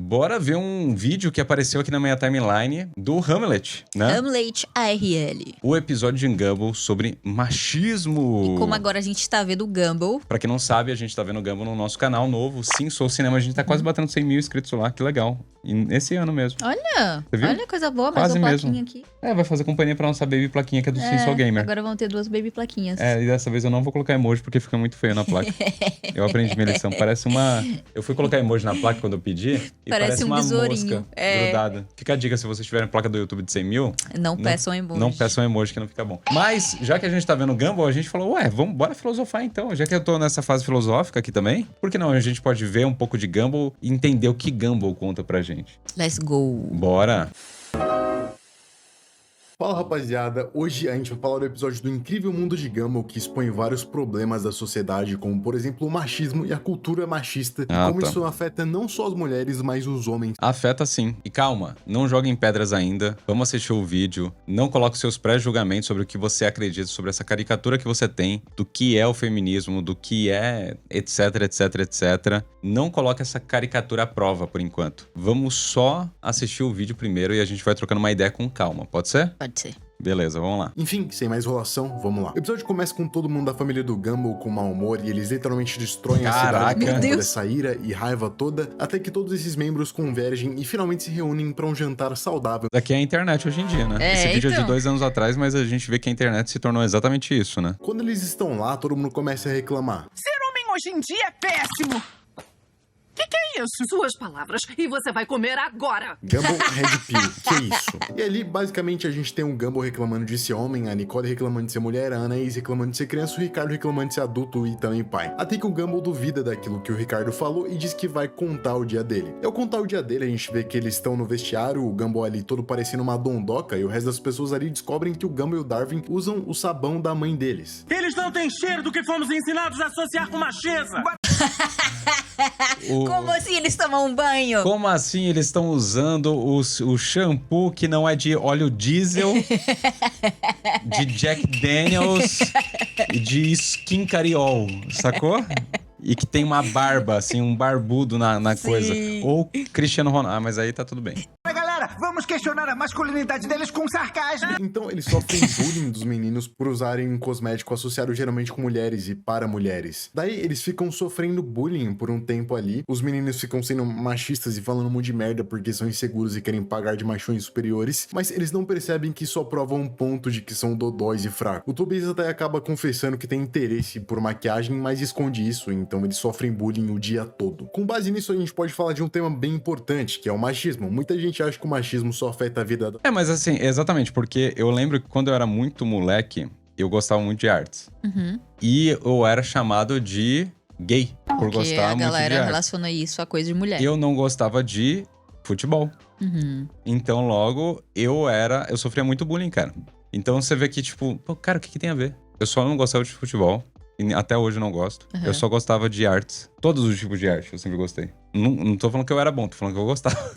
bora ver um vídeo que apareceu aqui na minha timeline do Hamlet, né? Hamlet ARL. O episódio de Gumball sobre machismo. E como agora a gente tá vendo o Gumball. Pra quem não sabe, a gente tá vendo o Gumball no nosso canal novo, Sim Sou Cinema. A gente tá quase batendo 100 mil inscritos lá, que legal. E esse ano mesmo. Olha, Você viu? olha coisa boa, mais Quase uma mesmo. plaquinha aqui. Vai fazer companhia pra nossa baby plaquinha que é do Sim Sou Gamer. Agora vão ter 2 baby plaquinhas. E dessa vez eu não vou colocar emoji porque fica muito feio na placa. Eu aprendi minha lição. Parece uma... Eu fui colocar emoji na placa quando eu pedi e parece um uma besourinho. mosca grudada. Fica a dica, se vocês tiverem placa do YouTube de 100 mil... Não peçam emoji. Não peçam emoji que não fica bom. Mas, já que a gente tá vendo o Gumball, a gente falou, bora filosofar então. Já que eu tô nessa fase filosófica aqui também, por que não? A gente pode ver um pouco de Gumball e entender o que Gumball conta pra gente. Let's go. Bora! Fala rapaziada, hoje a gente vai falar do episódio do Incrível Mundo de Gumball que expõe vários problemas da sociedade, como por exemplo o machismo e a cultura machista, e como isso afeta não só as mulheres, mas os homens. Afeta sim. E calma, não joguem pedras ainda, vamos assistir o vídeo, não coloque seus pré-julgamentos sobre o que você acredita, sobre essa caricatura que você tem, do que é o feminismo, do que é etc, etc, etc. Não coloque essa caricatura à prova por enquanto. Vamos só assistir o vídeo primeiro e a gente vai trocando uma ideia com calma, pode ser? Pode ser. Beleza, vamos lá. Enfim, sem mais enrolação, vamos lá. O episódio começa com todo mundo da família do Gumball com mau humor e eles literalmente destroem a cidade Meu com Deus. essa ira e raiva toda, até que todos esses membros convergem e finalmente se reúnem para um jantar saudável. Daqui é a internet hoje em dia, né? Esse vídeo é de 2 anos atrás, mas a gente vê que a internet se tornou exatamente isso, né? Quando eles estão lá, todo mundo começa a reclamar. Ser homem hoje em dia é péssimo! Que é isso? Suas palavras, e você vai comer agora! Gumball Red Pill, que é isso? E ali, basicamente, a gente tem um Gumball reclamando de ser homem, a Nicole reclamando de ser mulher, a Anaís reclamando de ser criança, o Ricardo reclamando de ser adulto e também pai. Até que o Gumball duvida daquilo que o Ricardo falou e diz que vai contar o dia dele. Ao contar o dia dele, a gente vê que eles estão no vestiário, o Gumball ali todo parecendo uma dondoca, e o resto das pessoas ali descobrem que o Gumball e o Darwin usam o sabão da mãe deles. Eles não têm cheiro do que fomos ensinados a associar com macheza. Como assim eles tomam um banho? Como assim eles estão usando o shampoo que não é de óleo diesel, de Jack Daniels e de Skin Cariol, sacou? E que tem uma barba, assim, um barbudo na coisa. Ou Cristiano Ronaldo. Ah, mas aí tá tudo bem. Galera, vamos questionar a masculinidade deles com sarcasmo. Então eles sofrem bullying dos meninos por usarem um cosmético associado geralmente com mulheres e para mulheres. Daí eles ficam sofrendo bullying por um tempo ali. Os meninos ficam sendo machistas e falando um monte de merda porque são inseguros e querem pagar de machões superiores. Mas eles não percebem que só provam um ponto de que são dodóis e fracos. O Tobias até acaba confessando que tem interesse por maquiagem, mas esconde isso. Então eles sofrem bullying o dia todo. Com base nisso, a gente pode falar de um tema bem importante, que é o machismo. Muita gente acha que o machismo só afeta a vida... Mas assim, exatamente, porque eu lembro que quando eu era muito moleque, eu gostava muito de artes. E eu era chamado de gay, por Porque gostar a muito de galera artes. relaciona isso a coisa de mulher. Eu não gostava de futebol. Então, logo, eu sofria muito bullying, cara. Então, você vê que, tipo, pô, cara, o que tem a ver? Eu só não gostava de futebol. E até hoje eu não gosto. Eu só gostava de artes. Todos os tipos de arte eu sempre gostei. Não tô falando que eu era bom, tô falando que eu gostava.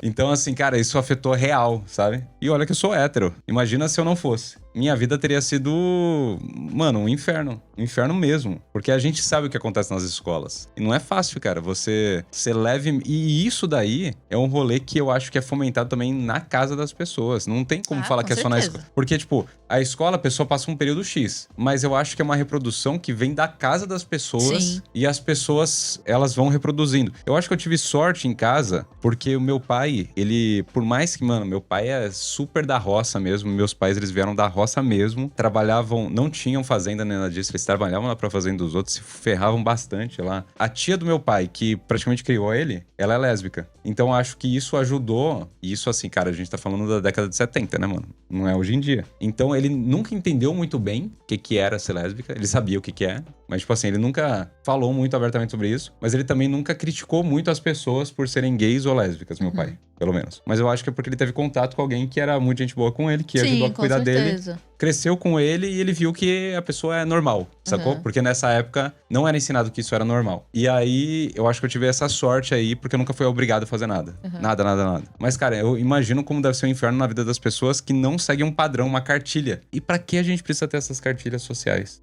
Então, assim, cara, isso afetou real, sabe? E olha que eu sou hétero. Imagina se eu não fosse. Minha vida teria sido, mano, um inferno. Um inferno mesmo. Porque a gente sabe o que acontece nas escolas. E não é fácil, cara. Você leve... E isso daí é um rolê que eu acho que é fomentado também na casa das pessoas. Não tem como falar que é só na escola. Porque, tipo, a escola, a pessoa passa um período X. Mas eu acho que é uma reprodução que vem da casa das pessoas. Sim. E as pessoas, elas vão reproduzindo. Eu acho que eu tive sorte em casa, porque o meu pai, ele... Por mais que, mano, meu pai é super da roça mesmo. Meus pais, eles vieram da roça mesmo. Trabalhavam... Não tinham fazenda nem nada disso. Eles trabalhavam lá pra fazenda dos outros. Se ferravam bastante lá. A tia do meu pai, que praticamente criou ele, ela é lésbica. Então, acho que isso ajudou. E isso, assim, cara, a gente tá falando da década de 70, né, mano? Não é hoje em dia. Então, ele nunca entendeu muito bem o que era ser lésbica. Ele sabia o que é. Mas, tipo assim, ele nunca falou muito abertamente sobre isso. Mas ele também nunca criticou muito as pessoas por serem gays ou lésbicas, meu pai. Pelo menos. Mas eu acho que é porque ele teve contato com alguém que era muito gente boa com ele, que ajudou a cuidar dele. Cresceu com ele e ele viu que a pessoa é normal, sacou? Porque nessa época não era ensinado que isso era normal. E aí, eu acho que eu tive essa sorte aí, porque eu nunca fui obrigado a fazer nada. Nada. Mas, cara, eu imagino como deve ser um inferno na vida das pessoas que não seguem um padrão, uma cartilha. E pra que a gente precisa ter essas cartilhas sociais?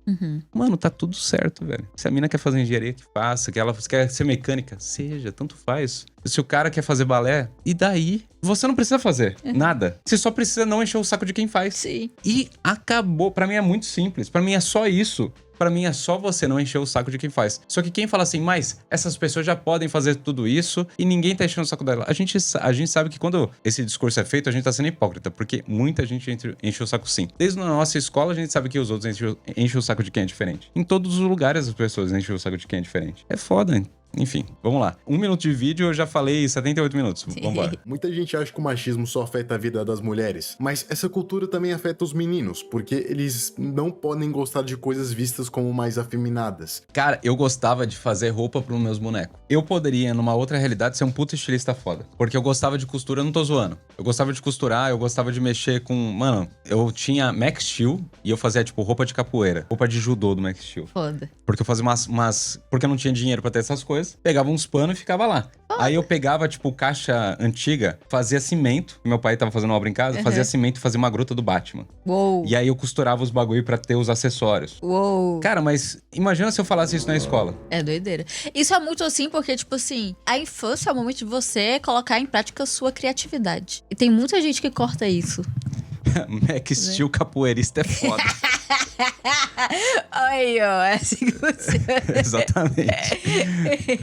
Mano, tá tudo certo, velho. Se a mina quer fazer engenharia, que faça. Que ela quer ser mecânica, seja, tanto faz. Se o cara quer fazer balé, e daí? Você não precisa fazer nada. Você só precisa não encher o saco de quem faz. Sim. E acabou. Pra mim é muito simples. Pra mim é só isso. Pra mim é só você não encher o saco de quem faz. Só que quem fala assim, mas essas pessoas já podem fazer tudo isso e ninguém tá enchendo o saco dela. A gente sabe que quando esse discurso é feito, a gente tá sendo hipócrita, porque muita gente enche o saco sim. Desde a nossa escola, a gente sabe que os outros enchem o saco de quem é diferente. Em todos os lugares as pessoas enchem o saco de quem é diferente. É foda, hein? Enfim, vamos lá. 1 minuto de vídeo, eu já falei 78 minutos. Vambora. Muita gente acha que o machismo só afeta a vida das mulheres, mas essa cultura também afeta os meninos, porque eles não podem gostar de coisas vistas como mais afeminadas. Cara, eu gostava de fazer roupa pros meus bonecos. Eu poderia, numa outra realidade, ser um puta estilista foda. Porque eu gostava de costura, eu não tô zoando. Eu gostava de costurar, eu gostava de mexer com... Mano, eu tinha Max Steel e eu fazia, tipo, roupa de capoeira. Roupa de judô do Max Steel. Foda. Porque eu fazia umas... Porque eu não tinha dinheiro pra ter essas coisas. Pegava uns panos e ficava lá. Aí eu pegava, tipo, caixa antiga, fazia cimento. Meu pai tava fazendo obra em casa, fazia cimento e fazia uma gruta do Batman. Uou. E aí eu costurava os bagulho pra ter os acessórios. Uou. Cara, mas imagina se eu falasse isso na escola. É doideira. Isso é muito assim, porque, tipo assim, a infância é o momento de você colocar em prática a sua criatividade. E tem muita gente que corta isso. Max Steel capoeirista é foda. Aí, ó, é assim que você... Exatamente.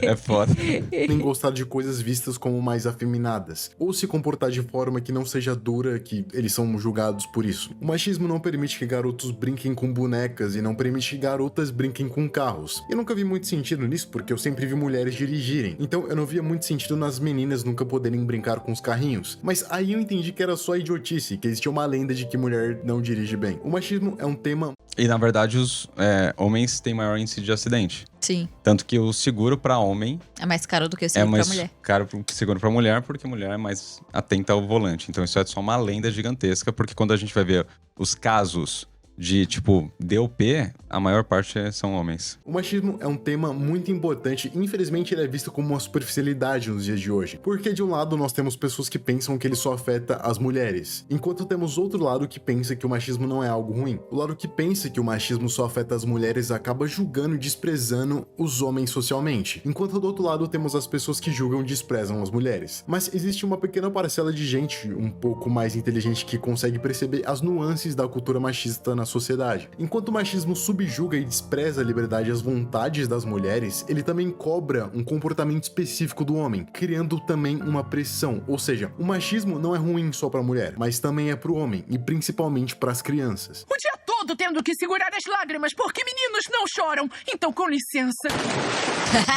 É foda. Nem gostar de coisas vistas como mais afeminadas, ou se comportar de forma que não seja dura, que eles são julgados por isso. O machismo não permite que garotos brinquem com bonecas e não permite que garotas brinquem com carros. Eu nunca vi muito sentido nisso, porque eu sempre vi mulheres dirigirem, então eu não via muito sentido nas meninas nunca poderem brincar com os carrinhos. Mas aí eu entendi que era só idiotice, que existia uma lenda de que mulher não dirige bem. O machismo é um tema... E na verdade os homens têm maior índice de acidente. Sim. Tanto que o seguro pra homem É mais caro do que o é seguro mais pra mulher. caro que seguro pra mulher, porque a mulher é mais atenta ao volante. Então isso é só uma lenda gigantesca, porque quando a gente vai ver os casos de, tipo, DOP, a maior parte são homens. O machismo é um tema muito importante e infelizmente ele é visto como uma superficialidade nos dias de hoje. Porque de um lado nós temos pessoas que pensam que ele só afeta as mulheres, enquanto temos outro lado que pensa que o machismo não é algo ruim. O lado que pensa que o machismo só afeta as mulheres acaba julgando e desprezando os homens socialmente, enquanto do outro lado temos as pessoas que julgam e desprezam as mulheres. Mas existe uma pequena parcela de gente um pouco mais inteligente que consegue perceber as nuances da cultura machista na sociedade. Enquanto o machismo subjuga e despreza a liberdade e as vontades das mulheres, ele também cobra um comportamento específico do homem, criando também uma pressão. Ou seja, o machismo não é ruim só pra mulher, mas também é pro homem, e principalmente pras crianças. O dia todo tendo que segurar as lágrimas porque meninos não choram. Então, com licença.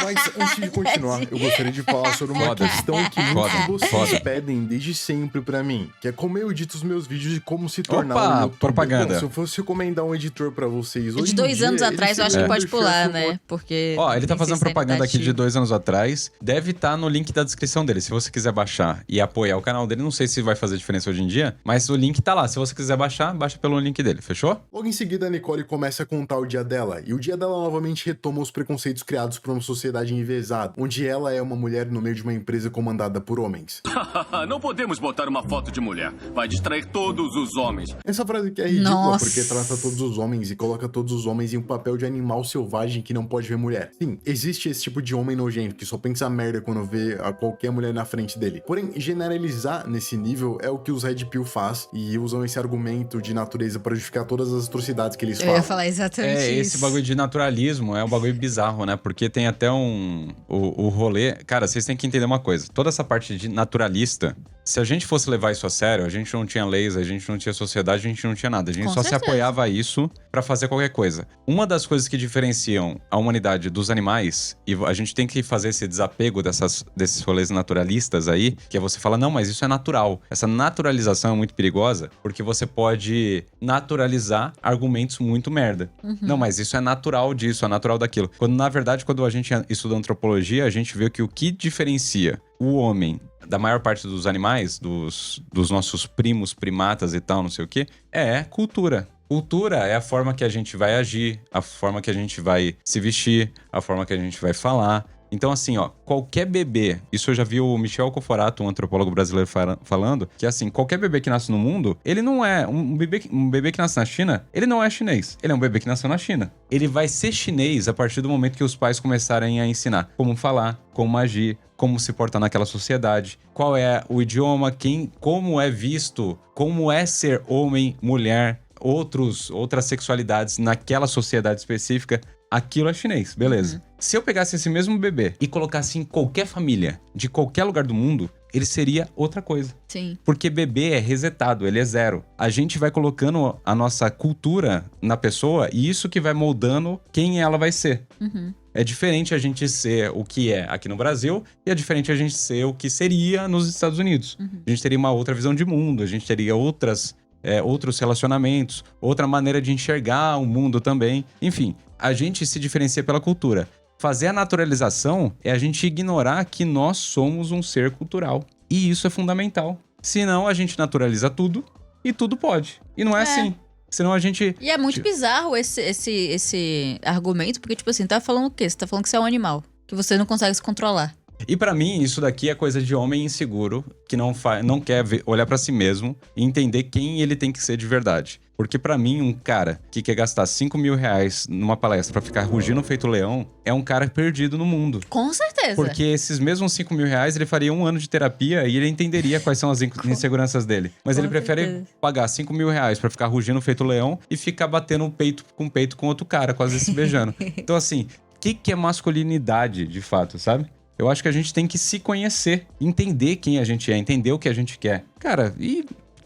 Mas antes de continuar, eu gostaria de falar sobre uma Foda. questão que muitos de vocês Foda. pedem desde sempre pra mim, que é como eu edito os meus vídeos e como se tornar Opa, um youtuber. propaganda. Bom, se eu fosse recomendar um editor pra vocês hoje De em 2 dia, anos ele atrás, eu acho seria que o pode Michel pular, Silva. né? Porque... Ó, ele tá tem fazendo propaganda aqui de sinceridade. 2 anos atrás. Deve estar no link da descrição dele. Se você quiser baixar e apoiar o canal dele, não sei se vai fazer diferença hoje em dia, mas o link tá lá. Se você quiser baixar, baixa pelo link dele, fechou? Logo em seguida, a Nicole começa a contar o dia dela, e o dia dela novamente retoma os preconceitos criados por uma sociedade enviesada, onde ela é uma mulher no meio de uma empresa comandada por homens. Não podemos botar uma foto de mulher. Vai distrair todos os homens. Essa frase que é ridícula Nossa. porque trata todos os homens e coloca todos os homens em um papel de animal selvagem que não pode ver mulher. Sim, existe esse tipo de homem nojento que só pensa merda quando vê a qualquer mulher na frente dele. Porém, generalizar nesse nível é o que os Red Pill faz e usam esse argumento de natureza para justificar todas as atrocidades que eles Eu ia falam. falar exatamente É, isso. esse bagulho de naturalismo é um bagulho bizarro, né? Porque tem até o rolê... Cara, vocês têm que entender uma coisa. Toda essa parte de naturalista, se a gente fosse levar isso a sério, a gente não tinha leis, a gente não tinha sociedade, a gente não tinha nada. A gente Com só se certeza. apoiava a isso pra fazer qualquer coisa. Uma das coisas que diferenciam a humanidade dos animais, e a gente tem que fazer esse desapego desses rolês naturalistas aí, que é você falar, não, mas isso é natural. Essa naturalização é muito perigosa, porque você pode naturalizar argumentos muito merda. Não, mas isso é natural disso, é natural daquilo. Quando, na verdade, quando a gente estuda antropologia, a gente vê que o que diferencia o homem da maior parte dos animais, dos nossos primos, primatas e tal, não sei o quê, é cultura. Cultura é a forma que a gente vai agir, a forma que a gente vai se vestir, a forma que a gente vai falar. Então, assim, ó, qualquer bebê, isso eu já vi o Michel Coforato, um antropólogo brasileiro, falando, que assim, qualquer bebê que nasce no mundo, ele não é, um bebê que nasce na China, ele não é chinês, ele é um bebê que nasceu na China. Ele vai ser chinês a partir do momento que os pais começarem a ensinar como falar, como agir, como se portar naquela sociedade, qual é o idioma, como é visto, como é ser homem, mulher, outras sexualidades naquela sociedade específica. Aquilo é chinês, beleza. Se eu pegasse esse mesmo bebê e colocasse em qualquer família, de qualquer lugar do mundo, ele seria outra coisa. Sim. Porque bebê é resetado, ele é zero. A gente vai colocando a nossa cultura na pessoa e isso que vai moldando quem ela vai ser. É diferente a gente ser o que é aqui no Brasil e é diferente a gente ser o que seria nos Estados Unidos. A gente teria uma outra visão de mundo, a gente teria outros relacionamentos, outra maneira de enxergar o mundo também. Enfim, a gente se diferencia pela cultura. Fazer a naturalização é a gente ignorar que nós somos um ser cultural. E isso é fundamental. Senão a gente naturaliza tudo e tudo pode. E não é assim. Senão a gente... E é muito bizarro esse argumento, porque, tipo assim, tá falando o quê? Você tá falando que você é um animal, que você não consegue se controlar. E pra mim, isso daqui é coisa de homem inseguro, que não quer olhar pra si mesmo e entender quem ele tem que ser de verdade. Porque pra mim, um cara que quer gastar 5 mil reais numa palestra pra ficar rugindo feito leão, é um cara perdido no mundo. Com certeza. Porque esses mesmos 5 mil reais, ele faria 1 ano de terapia e ele entenderia quais são as inseguranças dele. Mas ele prefere pagar 5 mil reais pra ficar rugindo feito leão e ficar batendo peito com outro cara, quase se beijando. Então assim, o que é masculinidade, de fato, sabe? Eu acho que a gente tem que se conhecer, entender quem a gente é, entender o que a gente quer. Cara, e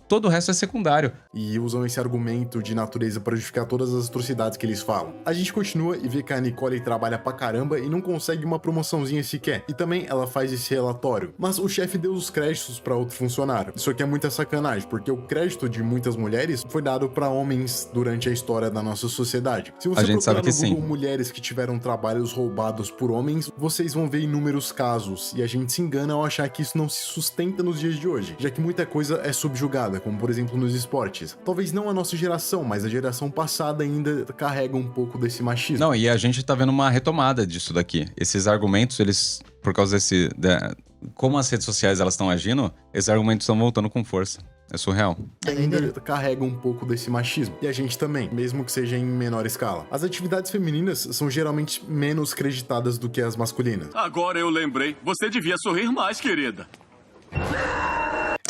todo o resto é secundário. E usam esse argumento de natureza para justificar todas as atrocidades que eles falam. A gente continua e vê que a Nicole trabalha pra caramba e não consegue uma promoçãozinha sequer. E também ela faz esse relatório. Mas o chefe deu os créditos para outro funcionário. Isso aqui é muita sacanagem, porque o crédito de muitas mulheres foi dado para homens durante a história da nossa sociedade. Se você procurar no Google mulheres que tiveram trabalhos roubados por homens, vocês vão ver inúmeros casos. E a gente se engana ao achar que isso não se sustenta nos dias de hoje, já que muita coisa é subjugada, como por exemplo nos esportes. Talvez não a nossa geração, mas a geração passada ainda carrega um pouco desse machismo. Não, e a gente tá vendo uma retomada disso daqui. Esses argumentos, eles, por causa como as redes sociais elas estão agindo, esses argumentos estão voltando com força. É surreal. Ainda carrega um pouco desse machismo. E a gente também, mesmo que seja em menor escala. As atividades femininas são geralmente menos creditadas do que as masculinas. Agora eu lembrei. Você devia sorrir mais, querida.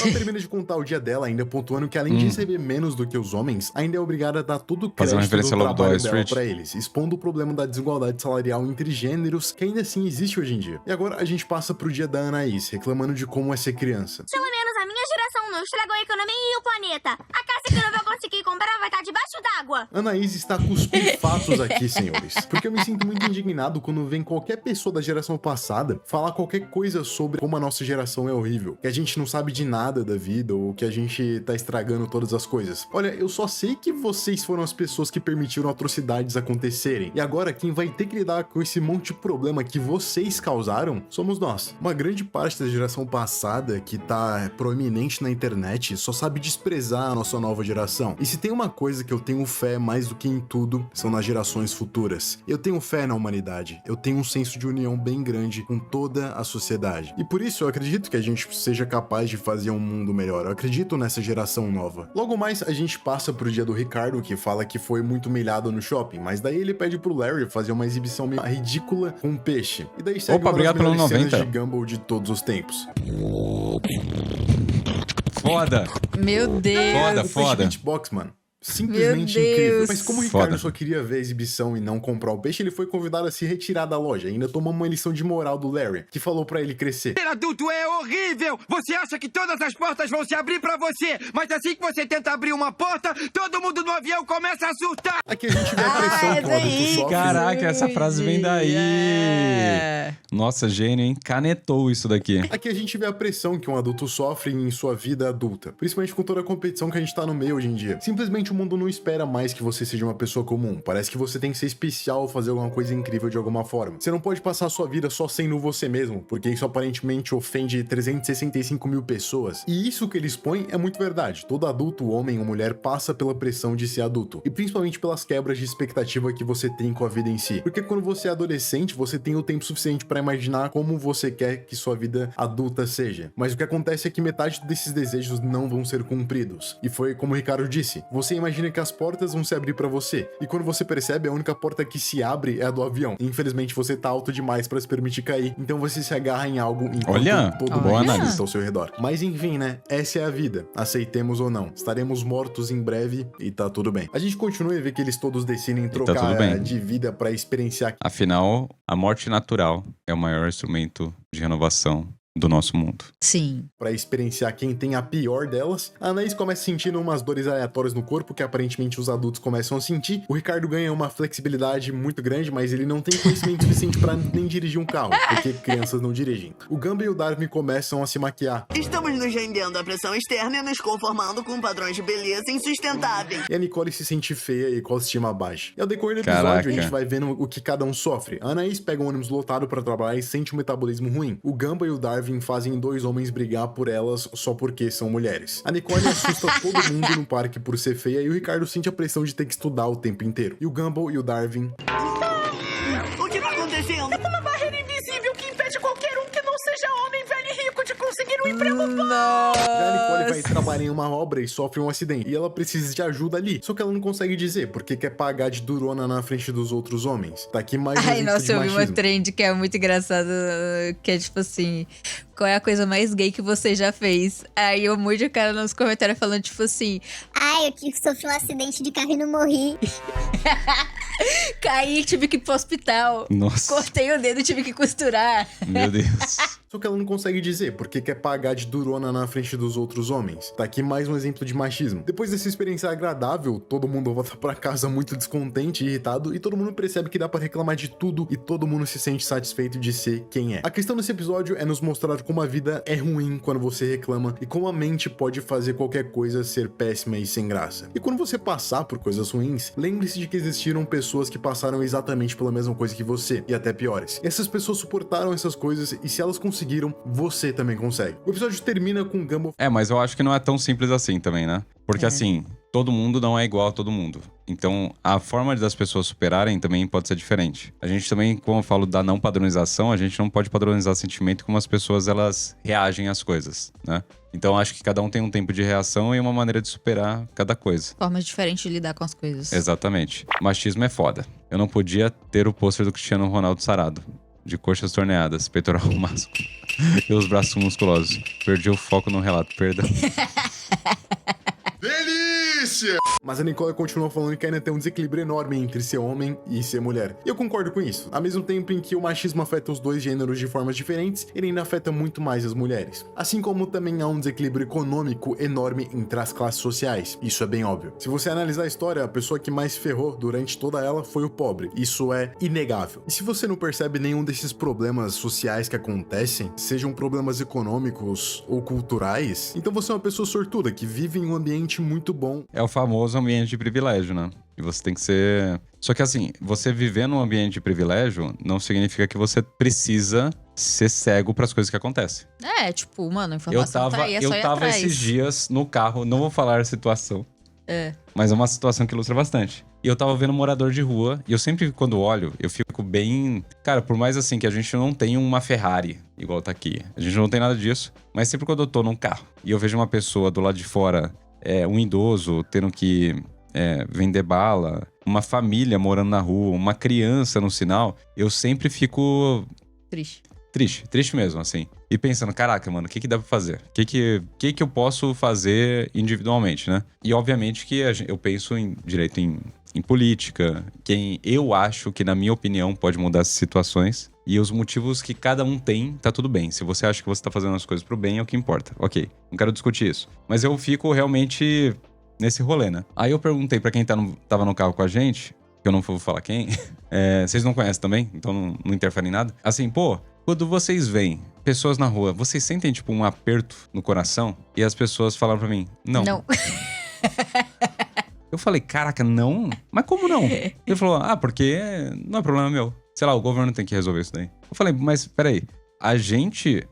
Ela termina de contar o dia dela, ainda pontuando que além de receber menos do que os homens, ainda é obrigada a dar todo o crédito do trabalho dela pra eles, expondo o problema da desigualdade salarial entre gêneros, que ainda assim existe hoje em dia. E agora a gente passa pro dia da Anaís, reclamando de como é ser criança. Pelo menos a minha geração não estragou a economia e o planeta. A casa que eu não vou conseguir comprar vai estar debaixo d'água. Anaís está cuspindo fatos aqui, senhores. Porque eu me sinto muito indignado quando vem qualquer pessoa da geração passada falar qualquer coisa sobre como a nossa geração é horrível, que a gente não sabe de nada da vida ou que a gente tá estragando todas as coisas. Olha, eu só sei que vocês foram as pessoas que permitiram atrocidades acontecerem. E agora quem vai ter que lidar com esse monte de problema que vocês causaram somos nós. Uma grande parte da geração passada que tá proeminente na internet só sabe desprezar a nossa nova geração. E se tem uma coisa que eu tenho fé mais do que em tudo, são nas gerações futuras. Eu tenho fé na humanidade. Eu tenho um senso de união bem grande com toda a sociedade. E por isso eu acredito que a gente seja capaz de fazer um mundo melhor. Eu acredito nessa geração nova. Logo mais, a gente passa pro dia do Ricardo, que fala que foi muito humilhado no shopping, mas daí ele pede pro Larry fazer uma exibição meio ridícula com um peixe. E daí segue uma das melhores cenas de Gumball de todos os tempos. Foda! Meu Deus! Foda! Beatbox, mano. Simplesmente incrível. Mas como o Ricardo só queria ver a exibição e não comprar o peixe, ele foi convidado a se retirar da loja. Ainda tomou uma lição de moral do Larry, que falou pra ele crescer. Ser adulto é horrível! Você acha que todas as portas vão se abrir pra você, mas assim que você tenta abrir uma porta, todo mundo no avião começa a surtar! Aqui a gente vê a pressão que o adulto sofre. Caraca, essa frase vem daí! Nossa, gênio, hein? Canetou isso daqui. Aqui a gente vê a pressão que um adulto sofre em sua vida adulta. Principalmente com toda a competição que a gente tá no meio hoje em dia. Simplesmente o mundo não espera mais que você seja uma pessoa comum. Parece que você tem que ser especial ou fazer alguma coisa incrível de alguma forma. Você não pode passar a sua vida só sendo você mesmo, porque isso aparentemente ofende 365 mil pessoas. E isso que eles põem é muito verdade. Todo adulto, homem ou mulher, passa pela pressão de ser adulto. E principalmente pelas quebras de expectativa que você tem com a vida em si. Porque quando você é adolescente, você tem o tempo suficiente para imaginar como você quer que sua vida adulta seja. Mas o que acontece é que metade desses desejos não vão ser cumpridos. E foi como o Ricardo disse, você imagina que as portas vão se abrir para você. E quando você percebe, a única porta que se abre é a do avião. E, infelizmente, você tá alto demais para se permitir cair. Então você se agarra em algo enquanto todo mundo está ao seu redor. Mas enfim, né? Essa é a vida. Aceitemos ou não. Estaremos mortos em breve e tá tudo bem. A gente continua e vê que eles todos decidem trocar de vida para experienciar. Afinal, a morte natural é o maior instrumento de renovação do nosso mundo. Sim. Pra experienciar quem tem a pior delas. A Anaís começa sentindo umas dores aleatórias no corpo que aparentemente os adultos começam a sentir. O Ricardo ganha uma flexibilidade muito grande, mas ele não tem conhecimento suficiente pra nem dirigir um carro, porque crianças não dirigem. O Gumball e o Darwin começam a se maquiar. Estamos nos rendendo à pressão externa e nos conformando com padrões de beleza insustentáveis. E a Nicole se sente feia e com a autoestima baixa. E ao decorrer do episódio, a gente vai vendo o que cada um sofre. A Anaís pega um ônibus lotado pra trabalhar e sente um metabolismo ruim. O Gumball e o Darwin fazem dois homens brigar por elas só porque são mulheres. A Nicole assusta todo mundo no parque por ser feia e o Ricardo sente a pressão de ter que estudar o tempo inteiro. E o Gumball e o Darwin... O que tá acontecendo? É uma barreira invisível que impede qualquer um que não seja homem, velho e rico de conseguir um emprego bom. Já a Nicole vai trabalhar em uma obra e sofre um acidente. E ela precisa de ajuda ali. Só que ela não consegue dizer, porque quer pagar de durona na frente dos outros homens. Tá aqui mais um Ai, exemplo nossa, de eu vi machismo. uma trend que é muito engraçada, que é tipo assim... Qual é a coisa mais gay que você já fez? Aí eu mude o cara nos comentários falando tipo assim... Ai, eu sofri um acidente de carro e não morri. Caí, tive que ir pro hospital. Nossa. Cortei o dedo, tive que costurar. Meu Deus. Só que ela não consegue dizer, porque quer pagar de durona na frente dos outros homens. Tá aqui mais um exemplo de machismo. Depois dessa experiência agradável, todo mundo volta pra casa muito descontente e irritado, e todo mundo percebe que dá pra reclamar de tudo, e todo mundo se sente satisfeito de ser quem é. A questão desse episódio é nos mostrar como a vida é ruim quando você reclama, e como a mente pode fazer qualquer coisa ser péssima e sem graça. E quando você passar por coisas ruins, lembre-se de que existiram pessoas que passaram exatamente pela mesma coisa que você, e até piores. Essas pessoas suportaram essas coisas, e se elas conseguiram, você também consegue. O episódio termina com o Gumball... Mas eu acho que não é tão simples assim também, né? Porque assim, todo mundo não é igual a todo mundo. Então, a forma das pessoas superarem também pode ser diferente. A gente também, como eu falo da não padronização, a gente não pode padronizar sentimento como as pessoas, elas reagem às coisas, né? Então, acho que cada um tem um tempo de reação e uma maneira de superar cada coisa. Formas diferentes de lidar com as coisas. Exatamente. Machismo é foda. Eu não podia ter o pôster do Cristiano Ronaldo sarado. De coxas torneadas, peitoral másculo e os braços musculosos. Perdi o foco no relato, perdão. Delícia! Mas a Nicole continua falando que ainda tem um desequilíbrio enorme entre ser homem e ser mulher. E eu concordo com isso. Ao mesmo tempo em que o machismo afeta os dois gêneros de formas diferentes, ele ainda afeta muito mais as mulheres. Assim como também há um desequilíbrio econômico enorme entre as classes sociais. Isso é bem óbvio. Se você analisar a história, a pessoa que mais se ferrou durante toda ela foi o pobre. Isso é inegável. E se você não percebe nenhum desses problemas sociais que acontecem, sejam problemas econômicos ou culturais, então você é uma pessoa sortuda que vive em um ambiente muito bom. É o famoso ambiente de privilégio, né? E você tem que ser... Só que assim, você viver num ambiente de privilégio não significa que você precisa ser cego pras coisas que acontecem. É, tipo, mano, a informação tá aí, é só ir Eu tava atrás. esses dias no carro, não vou falar a situação. Mas é uma situação que ilustra bastante. E eu tava vendo um morador de rua, e eu sempre, quando olho, eu fico bem... Cara, por mais assim que a gente não tenha uma Ferrari, igual tá aqui. A gente não tem nada disso. Mas sempre quando eu tô num carro, e eu vejo uma pessoa do lado de fora, um idoso tendo que vender bala, uma família morando na rua, uma criança no sinal, eu sempre fico... Triste mesmo, assim. E pensando, caraca, mano, o que dá pra fazer? O que eu posso fazer individualmente, né? E obviamente que eu penso direito em política, quem eu acho que, na minha opinião, pode mudar essas situações. E os motivos que cada um tem, tá tudo bem. Se você acha que você tá fazendo as coisas pro bem, é o que importa. Ok, não quero discutir isso. Mas eu fico realmente nesse rolê, né? Aí eu perguntei pra quem tava no carro com a gente, que eu não vou falar quem, vocês não conhecem também, então não interfere em nada. Assim, pô, quando vocês veem pessoas na rua, vocês sentem, tipo, um aperto no coração? E as pessoas falaram pra mim, não. Eu falei, caraca, não? Mas como não? Ele falou, porque não é problema meu. Sei lá, o governo tem que resolver isso daí. Eu falei, mas peraí, a gente,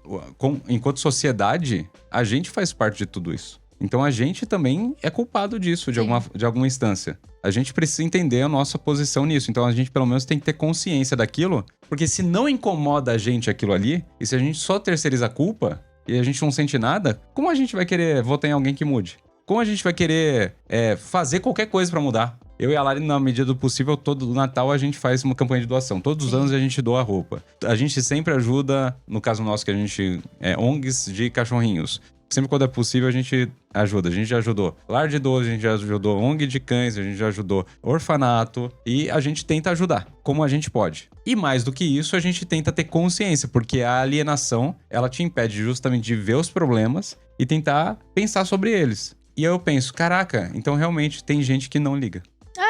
enquanto sociedade, a gente faz parte de tudo isso. Então a gente também é culpado disso, de alguma instância. A gente precisa entender a nossa posição nisso. Então a gente pelo menos tem que ter consciência daquilo, porque se não incomoda a gente aquilo ali, e se a gente só terceiriza a culpa, e a gente não sente nada, como a gente vai querer votar em alguém que mude? Como a gente vai querer fazer qualquer coisa pra mudar? Eu e a Lari, na medida do possível, todo Natal a gente faz uma campanha de doação. Todos os anos a gente doa roupa. A gente sempre ajuda, no caso nosso que a gente ONGs de cachorrinhos. Sempre quando é possível a gente ajuda. A gente já ajudou lar de idoso, a gente já ajudou ONG de cães, a gente já ajudou orfanato. E a gente tenta ajudar, como a gente pode. E mais do que isso, a gente tenta ter consciência, porque a alienação, ela te impede justamente de ver os problemas e tentar pensar sobre eles. E aí eu penso, caraca, então realmente tem gente que não liga.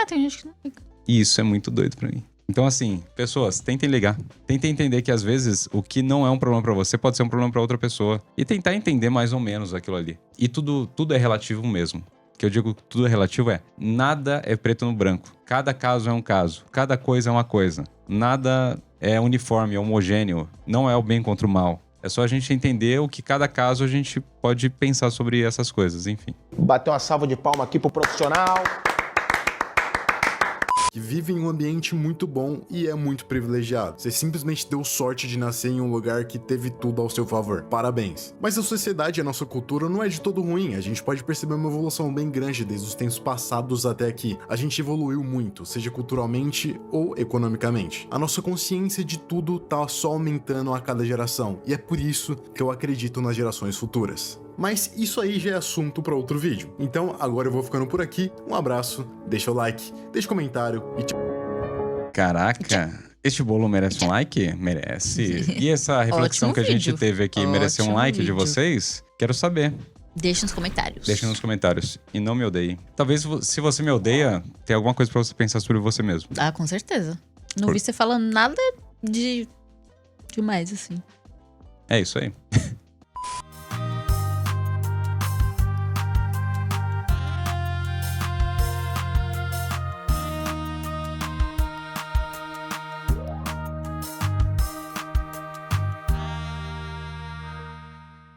Tem gente que não liga. E isso é muito doido pra mim. Então, assim, pessoas, tentem ligar. Tentem entender que, às vezes, o que não é um problema pra você pode ser um problema pra outra pessoa. E tentar entender mais ou menos aquilo ali. E tudo é relativo mesmo. O que eu digo que tudo é relativo nada é preto no branco. Cada caso é um caso. Cada coisa é uma coisa. Nada é uniforme, é homogêneo. Não é o bem contra o mal. É só a gente entender o que cada caso a gente pode pensar sobre essas coisas, enfim. Bater uma salva de palma aqui pro profissional. Que vive em um ambiente muito bom e é muito privilegiado. Você simplesmente deu sorte de nascer em um lugar que teve tudo ao seu favor. Parabéns. Mas a sociedade e a nossa cultura não é de todo ruim. A gente pode perceber uma evolução bem grande desde os tempos passados até aqui. A gente evoluiu muito, seja culturalmente ou economicamente. A nossa consciência de tudo tá só aumentando a cada geração. E é por isso que eu acredito nas gerações futuras. Mas isso aí já é assunto para outro vídeo. Então agora eu vou ficando por aqui. Um abraço, deixa o like, deixa o comentário e tchau. Caraca, este bolo merece um like? Merece. E essa reflexão Ótimo que a gente vídeo. teve aqui mereceu um Ótimo like de vídeo. vocês? Quero saber. Deixa nos comentários. Deixa nos comentários. E não me odeie. Talvez se você me odeia, tem alguma coisa pra você pensar sobre você mesmo. Com certeza. Não vi você falando nada demais, assim. É isso aí.